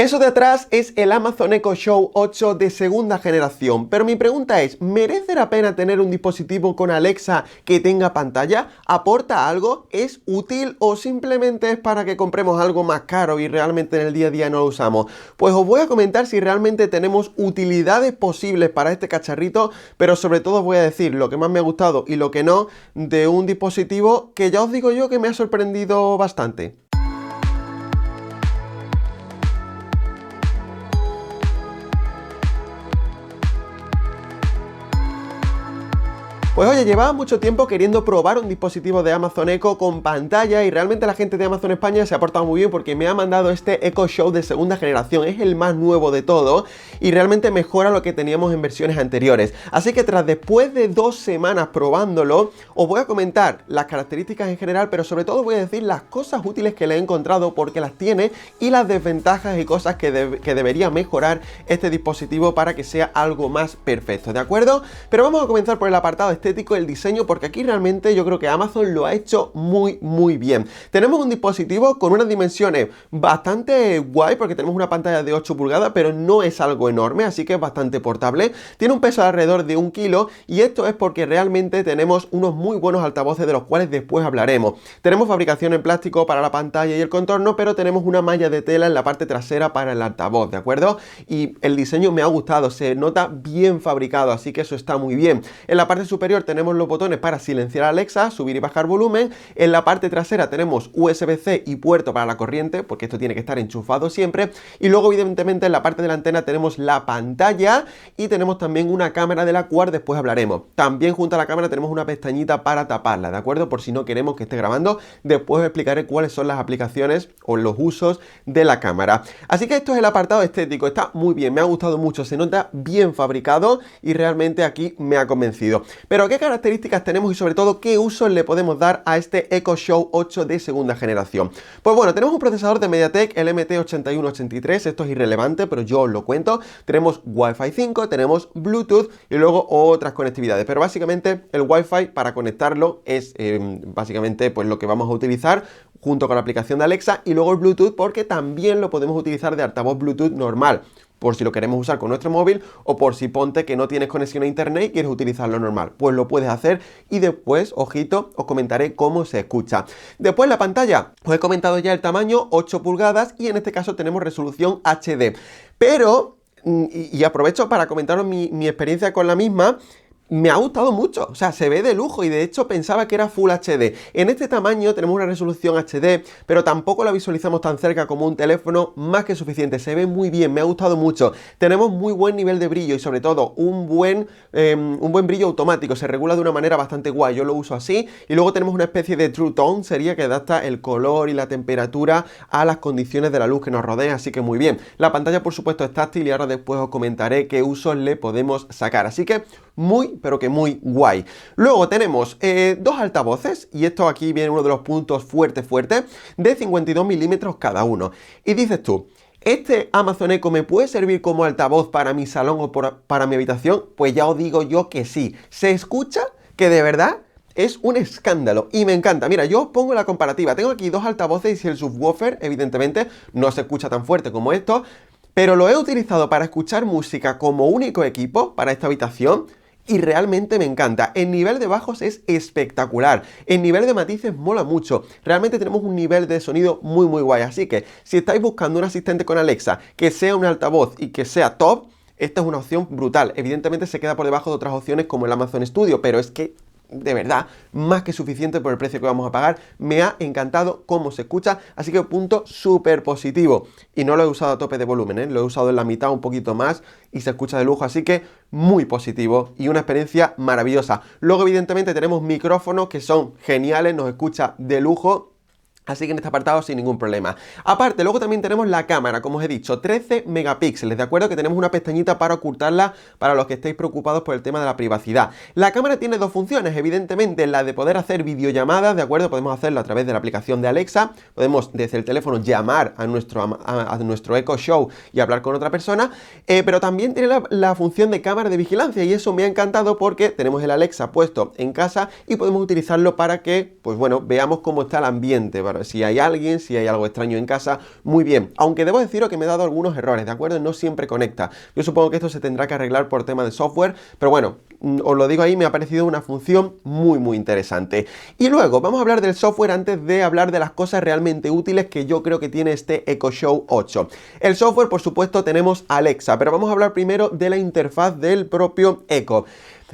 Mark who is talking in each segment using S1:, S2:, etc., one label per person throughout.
S1: Eso de atrás es el Amazon Echo Show 8 de segunda generación, pero mi pregunta es, ¿merece la pena tener un dispositivo con Alexa que tenga pantalla? ¿Aporta algo? ¿Es útil o simplemente es para que compremos algo más caro y realmente en el día a día no lo usamos? Pues os voy a comentar si realmente tenemos utilidades posibles para este cacharrito, pero sobre todo os voy a decir lo que más me ha gustado y lo que no de un dispositivo que ya os digo yo que me ha sorprendido bastante. Pues oye, llevaba mucho tiempo queriendo probar un dispositivo de Amazon Echo con pantalla y realmente la gente de Amazon España se ha portado muy bien porque me ha mandado este Echo Show de segunda generación, es el más nuevo de todo y realmente mejora lo que teníamos en versiones anteriores. Así que después de 2 semanas probándolo, os voy a comentar las características en general, pero sobre todo voy a decir las cosas útiles que le he encontrado porque las tiene y las desventajas y cosas que debería mejorar este dispositivo para que sea algo más perfecto, ¿de acuerdo? Pero vamos a comenzar por el apartado estético, el diseño, porque aquí realmente yo creo que Amazon lo ha hecho muy bien. Tenemos un dispositivo con unas dimensiones bastante guay porque tenemos una pantalla de 8 pulgadas, pero no es algo enorme, así que es bastante portable. Tiene un peso de alrededor de 1 kilo y esto es porque realmente tenemos unos muy buenos altavoces de los cuales después hablaremos. Tenemos fabricación en plástico para la pantalla y el contorno, pero tenemos una malla de tela en la parte trasera para el altavoz, ¿de acuerdo? Y el diseño me ha gustado, se nota bien fabricado, así que eso está muy bien. En la parte superior tenemos los botones para silenciar a Alexa, subir y bajar volumen. En la parte trasera tenemos USB-C y puerto para la corriente, porque esto tiene que estar enchufado siempre. Y luego, evidentemente, en la parte de la antena tenemos la pantalla y tenemos también una cámara de la cual después hablaremos. También junto a la cámara tenemos una pestañita para taparla, ¿de acuerdo? Por si no queremos que esté grabando, después os explicaré cuáles son las aplicaciones o los usos de la cámara. Así que esto es el apartado estético, está muy bien, me ha gustado mucho, se nota bien fabricado y realmente aquí me ha convencido. Pero ¿qué características tenemos y sobre todo qué usos le podemos dar a este Echo Show 8 de segunda generación? Pues bueno, tenemos un procesador de MediaTek, el MT8183, esto es irrelevante, pero yo os lo cuento. Tenemos Wi-Fi 5, tenemos Bluetooth y luego otras conectividades, pero básicamente el Wi-Fi para conectarlo es básicamente pues lo que vamos a utilizar junto con la aplicación de Alexa y luego el Bluetooth porque también lo podemos utilizar de altavoz Bluetooth normal, por si lo queremos usar con nuestro móvil o por si ponte que no tienes conexión a internet y quieres utilizarlo normal, pues lo puedes hacer y después, ojito, os comentaré cómo se escucha. Después la pantalla, os he comentado ya el tamaño, 8 pulgadas y en este caso tenemos resolución HD, pero, y aprovecho para comentaros mi experiencia con la misma. Me ha gustado mucho, o sea, se ve de lujo y de hecho pensaba que era Full HD. En este tamaño tenemos una resolución HD, pero tampoco la visualizamos tan cerca como un teléfono, más que suficiente, se ve muy bien, me ha gustado mucho. Tenemos muy buen nivel de brillo y sobre todo un buen brillo automático, se regula de una manera bastante guay, yo lo uso así. Y luego tenemos una especie de True Tone, sería que adapta el color y la temperatura a las condiciones de la luz que nos rodea, así que muy bien. La pantalla por supuesto es táctil y ahora después os comentaré qué usos le podemos sacar, así que muy, pero que muy guay. Luego tenemos 2 altavoces, y esto aquí viene uno de los puntos fuertes, de 52 milímetros cada uno. Y dices tú, ¿este Amazon Echo me puede servir como altavoz para mi salón o para mi habitación? Pues ya os digo yo que sí. ¿Se escucha? Que de verdad es un escándalo y me encanta. Mira, yo os pongo la comparativa. Tengo aquí 2 altavoces y el subwoofer, evidentemente, no se escucha tan fuerte como esto, pero lo he utilizado para escuchar música como único equipo para esta habitación. Y realmente me encanta. El nivel de bajos es espectacular. El nivel de matices mola mucho. Realmente tenemos un nivel de sonido muy guay. Así que si estáis buscando un asistente con Alexa que sea un altavoz y que sea top, esta es una opción brutal. Evidentemente se queda por debajo de otras opciones como el Amazon Studio, pero es que de verdad, más que suficiente por el precio que vamos a pagar. Me ha encantado cómo se escucha, así que punto súper positivo. Y no lo he usado a tope de volumen, lo he usado en la mitad, un poquito más, y se escucha de lujo, así que muy positivo y una experiencia maravillosa. Luego evidentemente tenemos micrófonos que son geniales, nos escucha de lujo. Así que en este apartado sin ningún problema. Aparte, luego también tenemos la cámara, como os he dicho, 13 megapíxeles, ¿de acuerdo? Que tenemos una pestañita para ocultarla para los que estéis preocupados por el tema de la privacidad. La cámara tiene 2 funciones, evidentemente la de poder hacer videollamadas, ¿de acuerdo? Podemos hacerlo a través de la aplicación de Alexa, podemos desde el teléfono llamar a nuestro Echo Show y hablar con otra persona, pero también tiene la función de cámara de vigilancia y eso me ha encantado porque tenemos el Alexa puesto en casa y podemos utilizarlo para que, pues bueno, veamos cómo está el ambiente, para si hay alguien, si hay algo extraño en casa, muy bien. Aunque debo deciros que me he dado algunos errores, ¿de acuerdo? No siempre conecta. Yo supongo que esto se tendrá que arreglar por tema de software, pero bueno, os lo digo ahí, me ha parecido una función muy interesante. Y luego, vamos a hablar del software antes de hablar de las cosas realmente útiles que yo creo que tiene este Echo Show 8. El software, por supuesto, tenemos Alexa, pero vamos a hablar primero de la interfaz del propio Echo.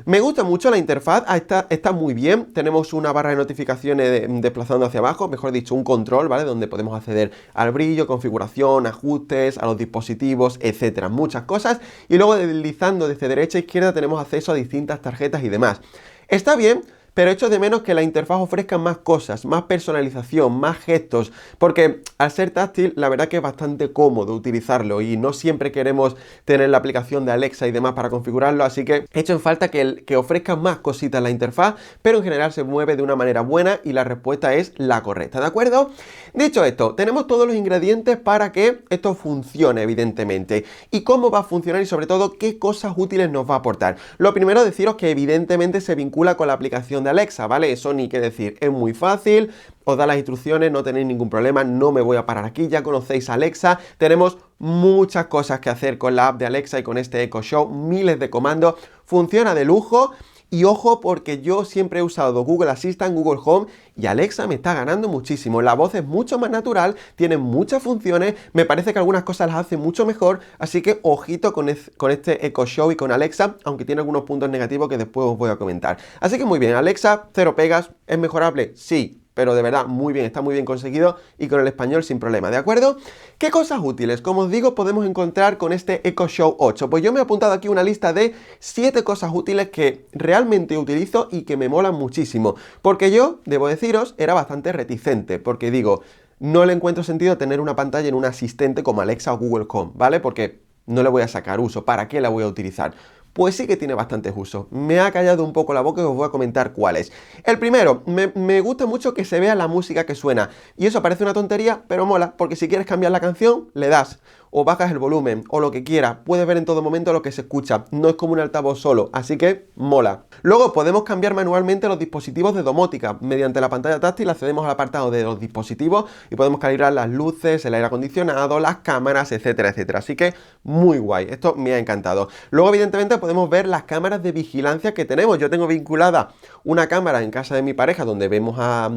S1: Me gusta mucho la interfaz, está muy bien. Tenemos una barra de notificaciones desplazando hacia abajo, mejor dicho, un control, ¿vale? Donde podemos acceder al brillo, configuración, ajustes, a los dispositivos, etcétera, muchas cosas. Y luego deslizando desde derecha a izquierda tenemos acceso a distintas tarjetas y demás. Está bien, pero echo de menos que la interfaz ofrezca más cosas, más personalización, más gestos, porque al ser táctil, la verdad que es bastante cómodo utilizarlo y no siempre queremos tener la aplicación de Alexa y demás para configurarlo, así que echo en falta que ofrezca más cositas la interfaz, pero en general se mueve de una manera buena y la respuesta es la correcta, ¿de acuerdo? Dicho esto, tenemos todos los ingredientes para que esto funcione, evidentemente. ¿Y cómo va a funcionar y sobre todo qué cosas útiles nos va a aportar? Lo primero, deciros que evidentemente se vincula con la aplicación de Alexa, ¿vale? Eso ni qué decir, es muy fácil, os da las instrucciones, no tenéis ningún problema, no me voy a parar aquí, ya conocéis a Alexa, tenemos muchas cosas que hacer con la app de Alexa y con este Echo Show, miles de comandos, funciona de lujo. Y ojo, porque yo siempre he usado Google Assistant, Google Home y Alexa me está ganando muchísimo. La voz es mucho más natural, tiene muchas funciones, me parece que algunas cosas las hace mucho mejor, así que ojito con este Echo Show y con Alexa, aunque tiene algunos puntos negativos que después os voy a comentar. Así que muy bien, Alexa, cero pegas, ¿es mejorable? Sí. Pero de verdad, muy bien, está muy bien conseguido y con el español sin problema, ¿de acuerdo? ¿Qué cosas útiles, como os digo, podemos encontrar con este Echo Show 8? Pues yo me he apuntado aquí una lista de 7 cosas útiles que realmente utilizo y que me molan muchísimo. Porque yo, debo deciros, era bastante reticente, porque digo, no le encuentro sentido tener una pantalla en un asistente como Alexa o Google Home, ¿vale? Porque no le voy a sacar uso, ¿para qué la voy a utilizar? Pues sí que tiene bastantes usos. Me ha callado un poco la boca y os voy a comentar cuáles. El primero, me gusta mucho que se vea la música que suena. Y eso parece una tontería, pero mola, porque si quieres cambiar la canción, le das. O bajas el volumen, o lo que quieras. Puedes ver en todo momento lo que se escucha. No es como un altavoz solo, así que mola. Luego podemos cambiar manualmente los dispositivos de domótica. Mediante la pantalla táctil accedemos al apartado de los dispositivos y podemos calibrar las luces, el aire acondicionado, las cámaras, etcétera, etcétera. Así que muy guay. Esto me ha encantado. Luego, evidentemente, podemos ver las cámaras de vigilancia que tenemos. Yo tengo vinculada una cámara en casa de mi pareja donde vemos a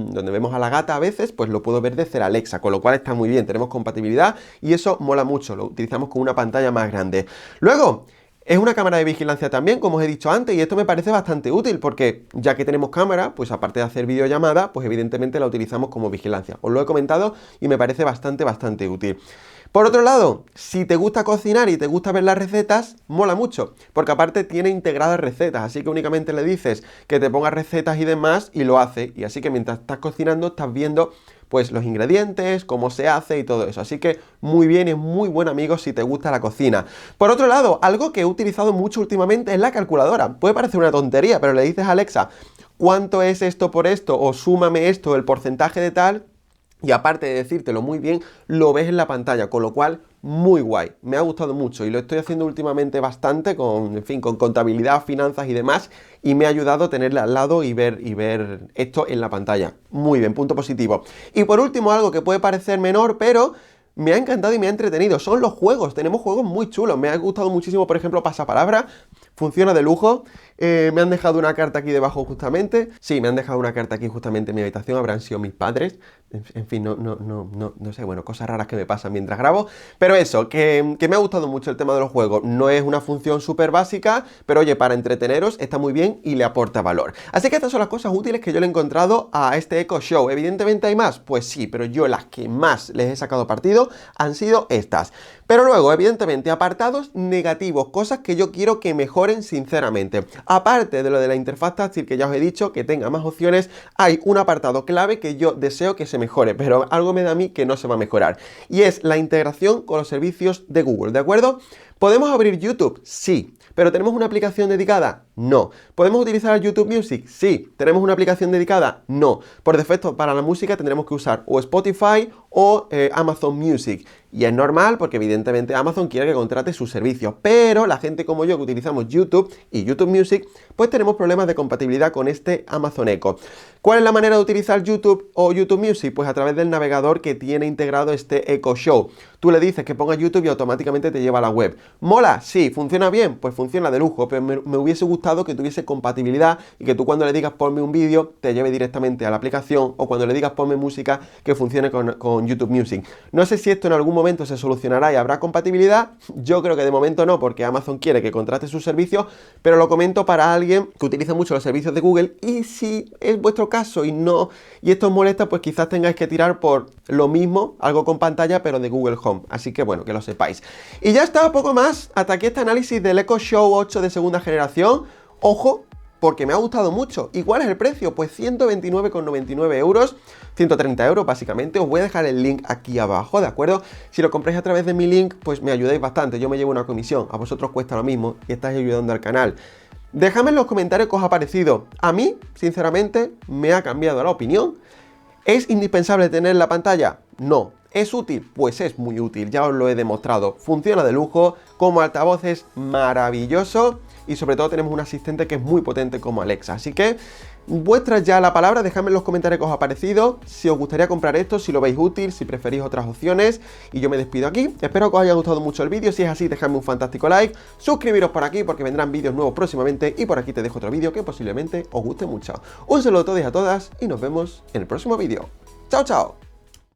S1: la gata a veces, pues lo puedo ver desde la Alexa, con lo cual está muy bien. Tenemos compatibilidad y eso mola mucho. Lo utilizamos con una pantalla más grande. Luego, es una cámara de vigilancia también, como os he dicho antes, y esto me parece bastante útil porque ya que tenemos cámara, pues aparte de hacer videollamada, pues evidentemente la utilizamos como vigilancia. Os lo he comentado y me parece bastante útil. Por otro lado, si te gusta cocinar y te gusta ver las recetas, mola mucho, porque aparte tiene integradas recetas, así que únicamente le dices que te ponga recetas y demás y lo hace, y así que mientras estás cocinando estás viendo pues los ingredientes, cómo se hace y todo eso. Así que muy bien, es muy buen amigo si te gusta la cocina. Por otro lado, algo que he utilizado mucho últimamente es la calculadora. Puede parecer una tontería, pero le dices a Alexa, ¿cuánto es esto por esto? O súmame esto, el porcentaje de tal. Y aparte de decírtelo muy bien, lo ves en la pantalla, con lo cual muy guay. Me ha gustado mucho y lo estoy haciendo últimamente bastante con contabilidad, finanzas y demás, y me ha ayudado a tenerla al lado y ver esto en la pantalla. Muy bien, punto positivo. Y por último, algo que puede parecer menor, pero me ha encantado y me ha entretenido, son los juegos. Tenemos juegos muy chulos. Me ha gustado muchísimo, por ejemplo, Pasapalabra. Funciona de lujo. Me han dejado una carta aquí debajo justamente. Sí, me han dejado una carta aquí justamente en mi habitación. Habrán sido mis padres. En fin, no sé, bueno, cosas raras que me pasan mientras grabo. Pero eso, que me ha gustado mucho el tema de los juegos. No es una función súper básica, pero oye, para entreteneros está muy bien y le aporta valor. Así que estas son las cosas útiles que yo le he encontrado a este Echo Show. Evidentemente hay más, pues sí, pero yo las que más les he sacado partido han sido estas. Pero luego, evidentemente, apartados negativos, cosas que yo quiero que mejoren sinceramente. Aparte de lo de la interfaz táctil que ya os he dicho, que tenga más opciones, hay un apartado clave que yo deseo que se mejore, pero algo me da a mí que no se va a mejorar. Y es la integración con los servicios de Google, ¿de acuerdo? ¿Podemos abrir YouTube? Sí. ¿Pero tenemos una aplicación dedicada? No. ¿Podemos utilizar YouTube Music? Sí. ¿Tenemos una aplicación dedicada? No. Por defecto, para la música tendremos que usar o Spotify o Amazon Music. Y es normal porque evidentemente Amazon quiere que contrate sus servicios. Pero la gente como yo que utilizamos YouTube y YouTube Music, pues tenemos problemas de compatibilidad con este Amazon Echo. ¿Cuál es la manera de utilizar YouTube o YouTube Music? Pues a través del navegador que tiene integrado este Echo Show. Tú le dices que ponga YouTube y automáticamente te lleva a la web. ¿Mola? Sí. ¿Funciona bien? Pues funciona de lujo, pero me hubiese gustado que tuviese compatibilidad y que tú cuando le digas ponme un vídeo te lleve directamente a la aplicación, o cuando le digas ponme música que funcione con YouTube Music. No sé si esto en algún momento se solucionará y habrá compatibilidad. Yo creo que de momento no, porque Amazon quiere que contrate sus servicios, pero lo comento para alguien que utiliza mucho los servicios de Google, y si es vuestro caso y esto os molesta, pues quizás tengáis que tirar por lo mismo, algo con pantalla pero de Google Home. Así que bueno, que lo sepáis. Y ya está, poco más. Hasta aquí este análisis del Echo Show 8 de segunda generación. Ojo, porque me ha gustado mucho. ¿Y cuál es el precio? Pues 129,99 euros, 130 euros básicamente. Os voy a dejar el link aquí abajo, ¿de acuerdo? Si lo compráis a través de mi link, pues me ayudáis bastante. Yo me llevo una comisión, a vosotros cuesta lo mismo y estáis ayudando al canal. Dejadme en los comentarios qué os ha parecido. A mí, sinceramente, me ha cambiado la opinión. ¿Es indispensable tener la pantalla? No. ¿Es útil? Pues es muy útil, ya os lo he demostrado. Funciona de lujo, como altavoz es maravilloso y sobre todo tenemos un asistente que es muy potente como Alexa. Así que vuestra ya la palabra, dejadme en los comentarios qué os ha parecido, si os gustaría comprar esto, si lo veis útil, si preferís otras opciones, y yo me despido aquí. Espero que os haya gustado mucho el vídeo. Si es así, dejadme un fantástico like, suscribiros por aquí porque vendrán vídeos nuevos próximamente, y por aquí te dejo otro vídeo que posiblemente os guste mucho. Un saludo a todos y a todas y nos vemos en el próximo vídeo. ¡Chao, chao!